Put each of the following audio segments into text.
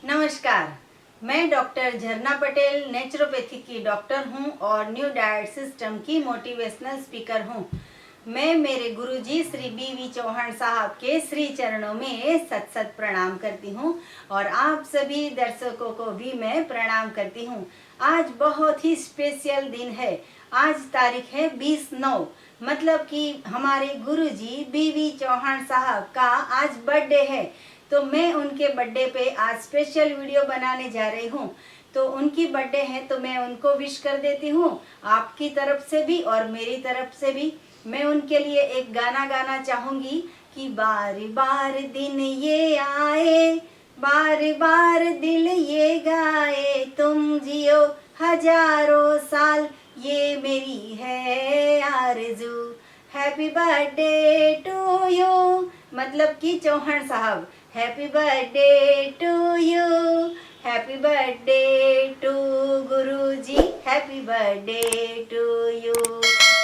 नमस्कार। मैं डॉक्टर झरना पटेल नेचुरोपैथी की डॉक्टर हूं और न्यू डाइट सिस्टम की मोटिवेशनल स्पीकर हूं। मैं मेरे गुरुजी श्री बी.वी. चौहान साहब के श्री चरणों में सत सत प्रणाम करती हूं और आप सभी दर्शकों को भी मैं प्रणाम करती हूं। आज बहुत ही स्पेशल दिन है। आज तारीख है 20/9, मतलब कि हमारे गुरुजी बी.वी. चौहान साहब का आज बर्थडे है। तो मैं उनके बर्थडे पे आज स्पेशल वीडियो बनाने जा रही हूँ। तो उनकी बर्थडे है तो मैं उनको विश कर देती हूँ, आपकी तरफ से भी और मेरी तरफ से भी। मैं उनके लिए एक गाना गाना चाहूँगी कि बार बार दिन ये आए, बार बार दिल ये गाए, तुम जियो हजारों साल, ये मेरी है आरज़ू। हैप्पी बर्थडे टू यू, मतलब कि चौहान साहब, happy birthday to you, happy birthday to guruji, happy birthday to you.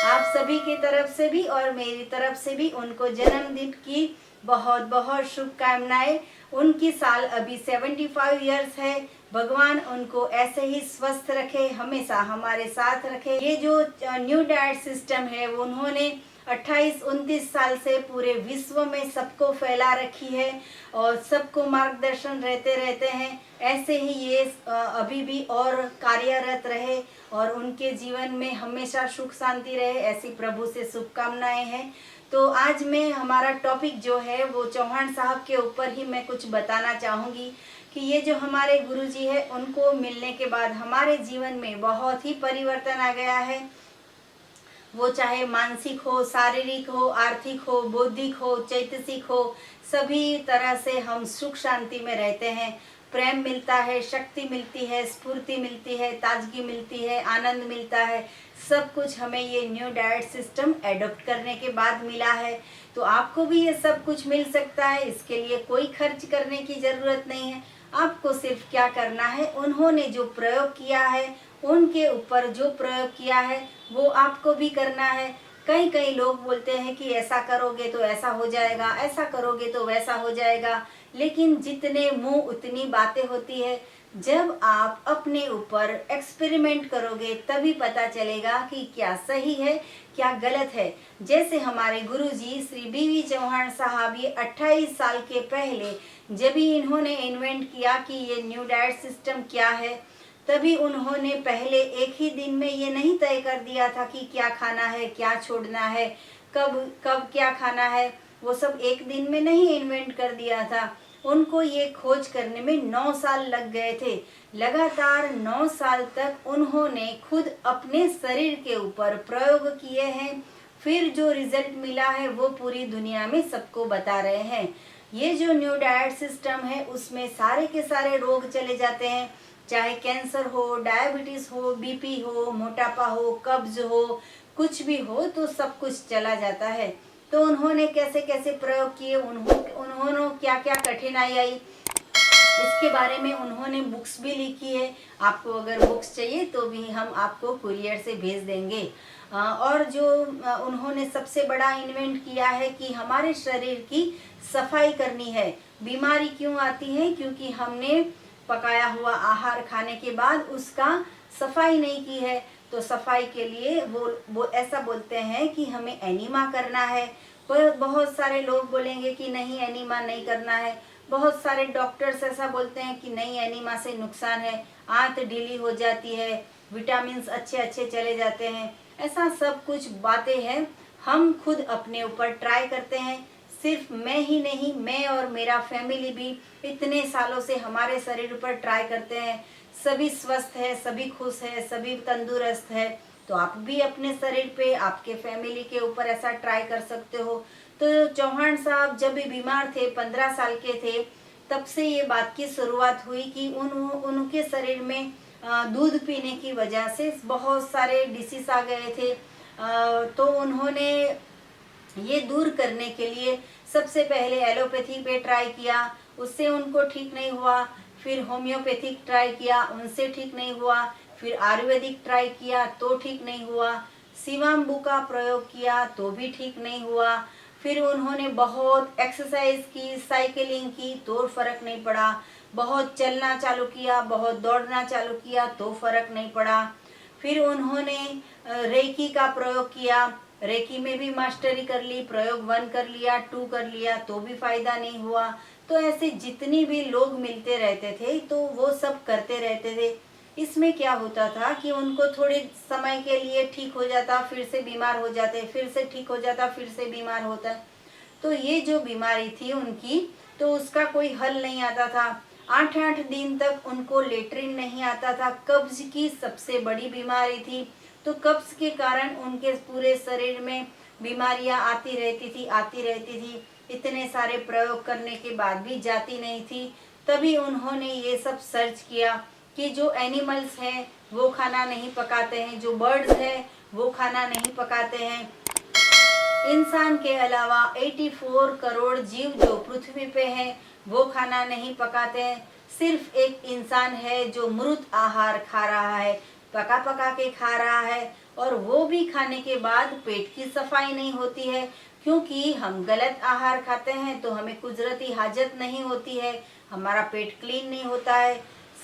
आप सभी की तरफ से भी और मेरी तरफ से भी उनको जन्मदिन की बहुत बहुत शुभकामनाएं। उनकी साल अभी 75 इयर्स है। भगवान उनको ऐसे ही स्वस्थ रखे, हमेशा हमारे साथ रखे। ये जो न्यू डाइट सिस्टम है वो उन्होंने 28-29 साल से पूरे विश्व में सबको फैला रखी है और सबको मार्गदर्शन रहते हैं। ऐसे ही ये अभी भी और कार्यरत रहे और उनके जीवन में हमेशा सुख शांति रहे, ऐसी प्रभु से शुभकामनाएं हैं। तो आज मैं हमारा टॉपिक जो है वो चौहान साहब के ऊपर ही मैं कुछ बताना चाहूँगी कि ये जो हमारे गुरुजी है उनको मिलने के बाद हमारे जीवन में बहुत ही परिवर्तन आ गया है। वो चाहे मानसिक हो, शारीरिक हो, आर्थिक हो, बौद्धिक हो, चैतसिक हो, सभी तरह से हम सुख शांति में रहते हैं। प्रेम मिलता है, शक्ति मिलती है, स्फूर्ति मिलती है, ताजगी मिलती है, आनंद मिलता है। सब कुछ हमें ये न्यू डाइट सिस्टम एडॉप्ट करने के बाद मिला है। तो आपको भी ये सब कुछ मिल सकता है। इसके लिए कोई खर्च करने की ज़रूरत नहीं है। आपको सिर्फ क्या करना है, उन्होंने जो प्रयोग किया है, उनके ऊपर जो प्रयोग किया है वो आपको भी करना है। कई लोग बोलते हैं कि ऐसा करोगे तो ऐसा हो जाएगा, ऐसा करोगे तो वैसा हो जाएगा, लेकिन जितने मुंह उतनी बातें होती है। जब आप अपने ऊपर एक्सपेरिमेंट करोगे तभी पता चलेगा कि क्या सही है क्या गलत है। जैसे हमारे गुरुजी श्री बी.वी. चौहान साहब, ये 28 साल के पहले जब ही इन्होंने इन्वेंट किया कि ये न्यू डाइट सिस्टम क्या है, तभी उन्होंने पहले एक ही दिन में ये नहीं तय कर दिया था कि क्या खाना है, क्या छोड़ना है, कब कब क्या खाना है। वो सब एक दिन में नहीं इन्वेंट कर दिया था। उनको ये खोज करने में 9 साल लग गए थे। लगातार 9 साल तक उन्होंने खुद अपने शरीर के ऊपर प्रयोग किए हैं। फिर जो रिजल्ट मिला है वो पूरी दुनिया में सबको बता रहे हैं। ये जो न्यू डाइट सिस्टम है उसमें सारे के सारे रोग चले जाते हैं, चाहे कैंसर हो, डायबिटीज हो, बीपी हो, मोटापा हो, कब्ज हो, कुछ भी हो तो सब कुछ चला जाता है। तो उन्होंने कैसे कैसे प्रयोग किए, उन्होंने क्या क्या कठिनाई आई, इसके बारे में उन्होंने बुक्स भी लिखी है। आपको अगर बुक्स चाहिए तो भी हम आपको कुरियर से भेज देंगे। और जो उन्होंने सबसे बड़ा इन्वेंट किया है कि हमारे शरीर की सफाई करनी है। बीमारी क्यों आती है? क्योंकि हमने पकाया हुआ आहार खाने के बाद उसका सफाई नहीं की है। तो सफाई के लिए वो ऐसा बोलते हैं कि हमें एनीमा करना है। पर बहुत सारे लोग बोलेंगे कि नहीं, एनीमा नहीं करना है। बहुत सारे डॉक्टर्स ऐसा बोलते हैं कि नहीं, एनीमा से नुकसान है, आंत ढीली हो जाती है, विटामिन्स अच्छे चले जाते हैं। ऐसा सब कुछ बातें हैं। हम खुद अपने ऊपर ट्राई करते हैं। सिर्फ मैं ही नहीं, मैं और मेरा फैमिली भी इतने सालों से हमारे शरीर पर ट्राई करते हैं। सभी स्वस्थ है, सभी खुश है, सभी तंदुरुस्त है। तो आप भी अपने शरीर पे, आपके फैमिली के ऊपर ऐसा ट्राई कर सकते हो। तो चौहान साहब जब भी बीमार थे, 15 साल के थे, तब से ये बात की शुरुआत हुई कि उनके शरीर में दूध पीने की वजह से बहुत सारे डिसीज आ गए थे। तो उन्होंने ये दूर करने के लिए सबसे पहले एलोपैथी पे ट्राई किया, उससे उनको ठीक नहीं हुआ। फिर होम्योपैथिक ट्राई किया, उनसे ठीक नहीं हुआ। फिर आयुर्वेदिक ट्राई किया तो ठीक नहीं हुआ। शिवाम्बू का प्रयोग किया तो भी ठीक नहीं हुआ। फिर उन्होंने बहुत एक्सरसाइज की, साइकिलिंग की तो फर्क नहीं पड़ा। बहुत चलना चालू किया, बहुत दौड़ना चालू किया तो फर्क नहीं पड़ा। फिर उन्होंने रेकी का प्रयोग किया, रेकी में भी मास्टरी कर ली, प्रयोग 1 कर लिया, 2 कर लिया तो भी फायदा नहीं हुआ। तो ऐसे जितनी भी लोग मिलते रहते थे तो वो सब करते रहते थे। इसमें क्या होता था कि उनको थोड़े समय के लिए ठीक हो जाता, फिर से बीमार हो जाते, फिर से ठीक हो जाता, फिर से बीमार होता। तो ये जो बीमारी थी उनकी, तो उसका कोई हल नहीं आता था। 8-8 दिन तक उनको लेटरिन नहीं आता था। कब्ज की सबसे बड़ी बीमारी थी, तो कब्ज के कारण उनके पूरे शरीर में बीमारियां आती रहती थी। इतने सारे प्रयोग करने के बाद भी जाती नहीं थी। तभी उन्होंने ये सब सर्च किया कि जो एनिमल्स हैं वो खाना नहीं पकाते हैं, जो बर्ड्स हैं वो खाना नहीं पकाते हैं। इंसान के अलावा 84 करोड़ जीव जो पृथ्वी पे हैं वो खाना नहीं पकाते हैं। सिर्फ एक इंसान है जो मृत आहार खा रहा है, पका पका के खा रहा है, और वो भी खाने के बाद पेट की सफाई नहीं होती है, क्योंकि हम गलत आहार खाते हैं तो हमें कुदरती हाजत नहीं होती है, हमारा पेट क्लीन नहीं होता है।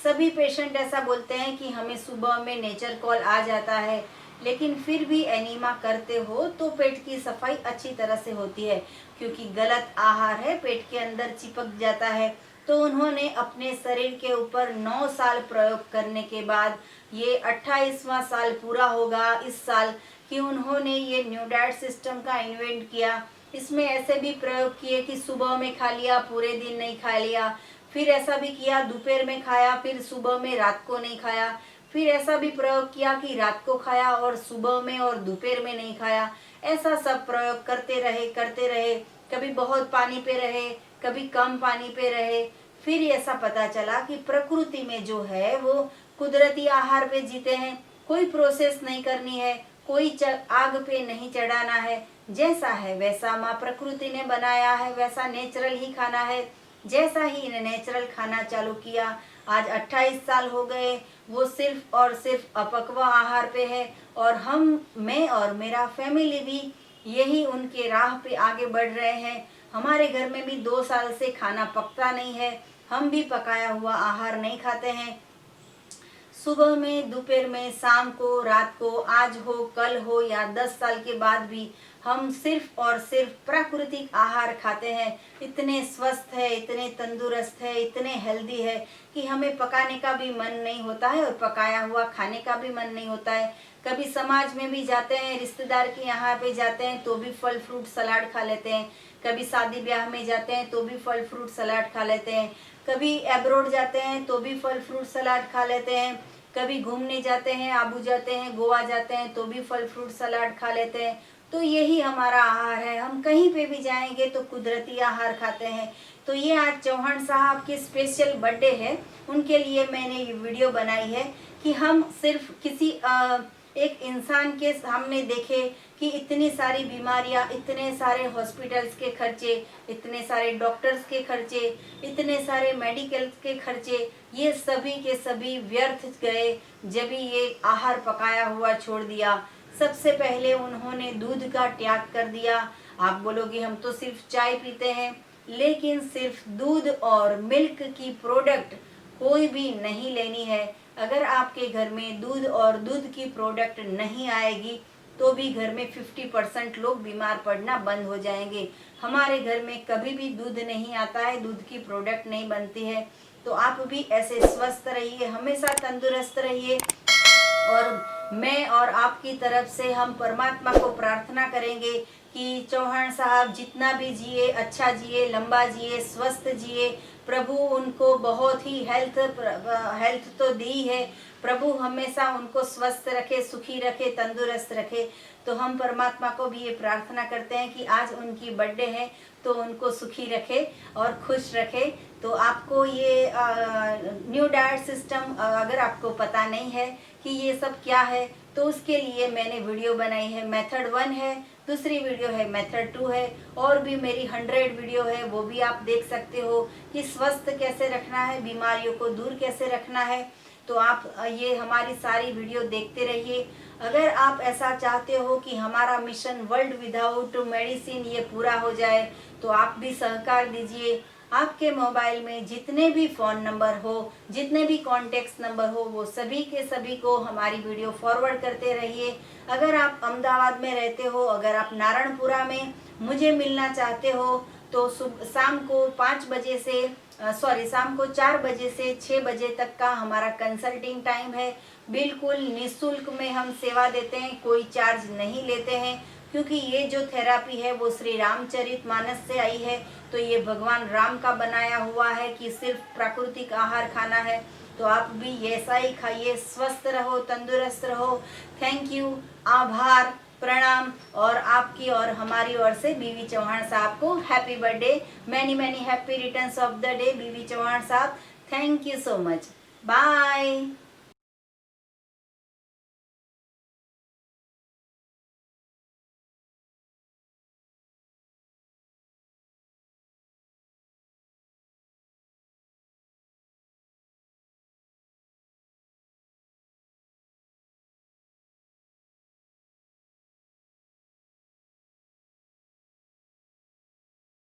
सभी पेशेंट ऐसा बोलते हैं कि हमें सुबह में नेचर कॉल आ जाता है, लेकिन फिर भी एनीमा करते हो तो पेट की सफाई अच्छी तरह से होती है, क्योंकि गलत आहार है पेट के अंदर चिपक जाता है। तो उन्होंने अपने शरीर के ऊपर 9 साल प्रयोग करने के बाद, ये 28वां साल पूरा होगा इस साल, कि उन्होंने ये न्यू डाइट सिस्टम का इन्वेंट किया। इसमें ऐसे भी प्रयोग किए कि सुबह में खा लिया, पूरे दिन नहीं खा लिया, फिर ऐसा भी किया दोपहर में खाया, फिर सुबह में, रात को नहीं खाया, फिर ऐसा भी प्रयोग किया कि रात को खाया और सुबह में और दोपहर में नहीं खाया। ऐसा सब प्रयोग करते रहे। कभी बहुत पानी पे रहे, कभी कम पानी पे रहे। फिर ऐसा पता चला कि प्रकृति में जो है वो कुदरती आहार पे जीते हैं, कोई प्रोसेस नहीं करनी है, कोई आग पे नहीं चढ़ाना है, जैसा है वैसा माँ प्रकृति ने बनाया है, वैसा नेचुरल ही खाना है। जैसा ही नेचुरल खाना चालू किया, आज 28 साल हो गए, वो सिर्फ और सिर्फ अपक्व आहार पे है, और मैं और मेरा फैमिली भी यही उनके राह पे आगे बढ़ रहे हैं। हमारे घर में भी 2 साल से खाना पकता नहीं है, हम भी पकाया हुआ आहार नहीं खाते हैं। सुबह में, दोपहर में, शाम को, रात को, आज हो, कल हो या 10 साल के बाद भी हम सिर्फ और सिर्फ प्राकृतिक आहार खाते हैं। इतने स्वस्थ है, इतने तंदुरुस्त है, इतने हेल्दी है कि हमें पकाने का भी मन नहीं होता है और पकाया हुआ खाने का भी मन नहीं होता है। कभी समाज में भी जाते हैं, रिश्तेदार के यहाँ पे जाते हैं तो भी फल फ्रूट सलाद खा लेते हैं। कभी शादी ब्याह में जाते हैं तो भी फल फ्रूट सलाद खा लेते हैं। कभी एब्रोड जाते हैं तो भी फल फ्रूट सलाद खा लेते हैं। कभी घूमने जाते हैं, आबू जाते हैं, गोवा जाते हैं तो भी फल फ्रूट सलाद खा लेते हैं। तो यही हमारा आहार है, हम कहीं पे भी जाएंगे तो कुदरती आहार खाते हैं। तो ये आज चौहान साहब की स्पेशल बर्थडे है, उनके लिए मैंने ये वीडियो बनाई है कि हम सिर्फ किसी एक इंसान के सामने देखे कि इतनी सारी बीमारियां, इतने सारे हॉस्पिटल्स के खर्चे, इतने सारे डॉक्टर्स के खर्चे, इतने सारे मेडिकल्स के खर्चे, ये सभी के सभी व्यर्थ गए जब ये आहार पकाया हुआ छोड़ दिया। सबसे पहले उन्होंने दूध का त्याग कर दिया। आप बोलोगे हम तो सिर्फ चाय पीते हैं, लेकिन सिर्फ दूध और मिल्क की प्रोडक्ट कोई भी नहीं लेनी है। अगर आपके घर में दूध और दूध की प्रोडक्ट नहीं आएगी तो भी घर में 50% लोग बीमार पड़ना बंद हो जाएंगे। हमारे घर में कभी भी दूध नहीं आता है, दूध की प्रोडक्ट नहीं बनती है। तो आप भी ऐसे स्वस्थ रहिए, हमेशा तंदुरुस्त रहिए, और मैं और आपकी तरफ से हम परमात्मा को प्रार्थना करेंगे कि चौहान साहब जितना भी जिए, अच्छा जिए, लंबा जिए, स्वस्थ जिए। प्रभु उनको बहुत ही हेल्थ तो दी है, प्रभु हमेशा उनको स्वस्थ रखे, सुखी रखे, तंदुरुस्त रखे। तो हम परमात्मा को भी ये प्रार्थना करते हैं कि आज उनकी बर्थडे है तो उनको सुखी रखे और खुश रखे। तो आपको ये न्यू डाइट सिस्टम अगर आपको पता नहीं है कि ये सब क्या है, तो उसके लिए मैंने वीडियो बनाई है। मेथड 1 है, दूसरी वीडियो है मेथड 2 है, और भी मेरी 100 वीडियो है, वो भी आप देख सकते हो कि स्वस्थ कैसे रखना है, बीमारियों को दूर कैसे रखना है। तो आप ये हमारी सारी वीडियो देखते रहिए। अगर आप ऐसा चाहते हो कि हमारा मिशन वर्ल्ड विदाउट मेडिसिन ये पूरा हो जाए, तो आप भी सहकार दीजिए। आपके मोबाइल में जितने भी फ़ोन नंबर हो, जितने भी कॉन्टेक्ट्स नंबर हो, वो सभी के सभी को हमारी वीडियो फॉरवर्ड करते रहिए। अगर आप अहमदाबाद में रहते हो, अगर आप नारायणपुरा में मुझे मिलना चाहते हो तो शाम को 5 बजे से शाम को 4 बजे से 6 बजे तक का हमारा कंसल्टिंग टाइम है। बिल्कुल निःशुल्क में हम सेवा देते हैं, कोई चार्ज नहीं लेते हैं, क्योंकि ये जो थेरापी है वो श्री रामचरितमानस से आई है। तो ये भगवान राम का बनाया हुआ है कि सिर्फ प्राकृतिक आहार खाना है। तो आप भी ऐसा ही खाइए, स्वस्थ रहो, तंदुरुस्त रहो। थैंक यू, आभार, प्रणाम। और आपकी और हमारी ओर से बीवी चौहान साहब को happy birthday, many many happy returns of the day B V Chauhan साहब। Thank you so much, bye.